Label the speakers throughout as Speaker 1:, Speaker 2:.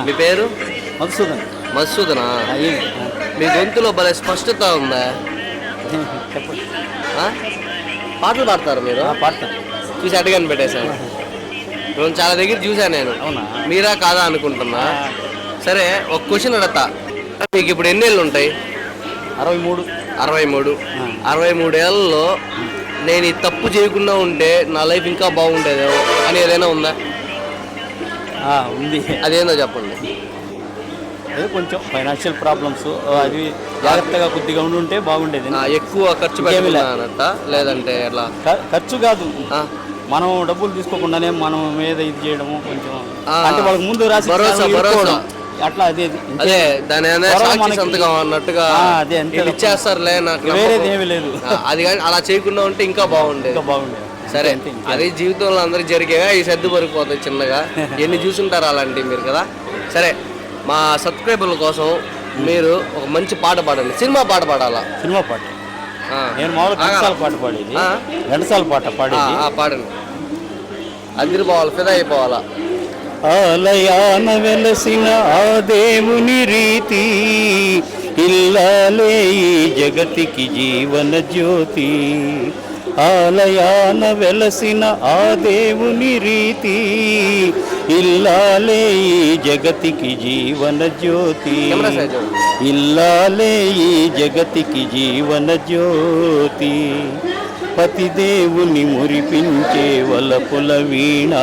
Speaker 1: మీ పేరు?
Speaker 2: మధుసూదన్.
Speaker 1: మధుసూదనా? మీ గొంతులో భలే స్పష్టత ఉందా?
Speaker 2: చెప్పండి.
Speaker 1: పాటలు పాడతారు మీరు?
Speaker 2: పాడతాను.
Speaker 1: చూసి అడిగాను పెట్టేశాను. చాలా దగ్గర చూసాను నేను.
Speaker 2: అవునా?
Speaker 1: మీరా కాదా అనుకుంటున్నా. సరే, ఒక క్వశ్చన్ అడతా. మీకు ఇప్పుడు ఎన్ని ఏళ్ళు ఉంటాయి?
Speaker 2: 63.
Speaker 1: 63. 63 ఏళ్ళలో నేను ఈ తప్పు చేయకుండా ఉంటే నా లైఫ్ ఇంకా బాగుండేదేమో అని ఏదైనా ఉందా?
Speaker 2: ఉంది.
Speaker 1: అదేందో చెప్పండి.
Speaker 2: అదే కొంచెం ఫైనాన్షియల్ ప్రాబ్లమ్స్, అది జాగ్రత్తగా కొద్దిగా ఉంటే బాగుండేది.
Speaker 1: ఎక్కువ ఖర్చు పెట్టాలన్నట్ట, లేదంటే ఎట్లా?
Speaker 2: ఖర్చు కాదు, మనం డబ్బులు తీసుకోకుండానే మనం మీద ఇది చేయడము కొంచెం, అంటే వాళ్ళకి ముందు రాసి అట్లా. అదే
Speaker 1: దాని సంతకం అన్నట్టుగా ఇచ్చేస్తారులే, నాకు
Speaker 2: వేరేది ఏమీ లేదు.
Speaker 1: అది కానీ అలా చేయకుండా ఉంటే ఇంకా బాగుండేది. సరే, అది జీవితంలో అందరికి జరిగేగా ఈ సర్దు పడిపోతాయి చిన్నగా. ఎన్ని చూసుంటారు అలాంటివి మీరు కదా. సరే, మా సబ్స్క్రైబర్ల కోసం మీరు ఒక మంచి పాట పాడండి. సినిమా పాట పాడాలా?
Speaker 2: సినిమా పాట నేను మామూలుగా ఘంటసాల పాట పాడేది. ఘంటసాల పాట పాడేది.
Speaker 1: పాడండి. అదిరిపోవాలి, ఫిదా అయిపోవాలా.
Speaker 2: ఆలయాన వెలసిన ఆ దేవుని రీతి, ఇల్లాలే ఈ జగతికి జీవన జ్యోతి. ఆలయాన వెలసిన ఆ దేవుని రీతి, ఇల్లాలే ఈ జగతికి జీవన జ్యోతి. ఇల్లాలే ఈ జగతికి జీవన జ్యోతి. పతిదేవుని మురిపించే వలపుల వీణ,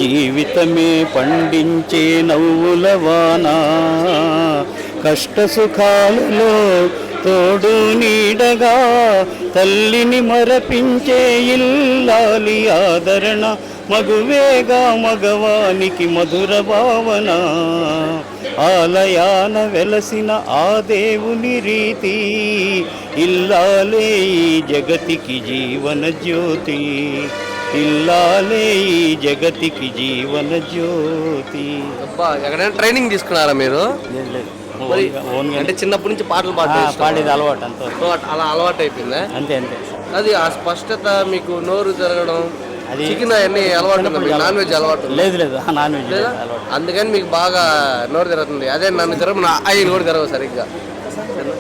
Speaker 2: జీవితమే పండించే నవ్వుల వాన. కష్ట సుఖాలలో తోడు నీడగా తల్లిని మరపించే ఇల్లాలి ఆదరణ. మగువేగా మగవానికి మధుర భావన. ఆలయాన వెలసిన ఆ దేవుని రీతి, ఇల్లాలే ఈ జగతికి జీవన జ్యోతి. ఇల్లాలే ఈ జగతికి జీవన జ్యోతి.
Speaker 1: ఎక్కడైనా ట్రైనింగ్ తీసుకున్నారా మీరు? అంటే చిన్నప్పటి నుంచి పాటలు
Speaker 2: పాడేది అలవాటు, అంత
Speaker 1: అలా అలవాటు అయిపోయిందా?
Speaker 2: అంతే అంతే.
Speaker 1: అది ఆ స్పష్టత, మీకు నోరు తిరగడం, చికెన్ అవన్నీ అలవాటు? నాన్ వెజ్ అలవాటు?
Speaker 2: లేదు లేదు, నాన్ వెజ్.
Speaker 1: అందుకని మీకు బాగా నోరు తిరుగుతుంది. అదే నన్ను తిరగ నోరు తిరగవు సరిగ్గా.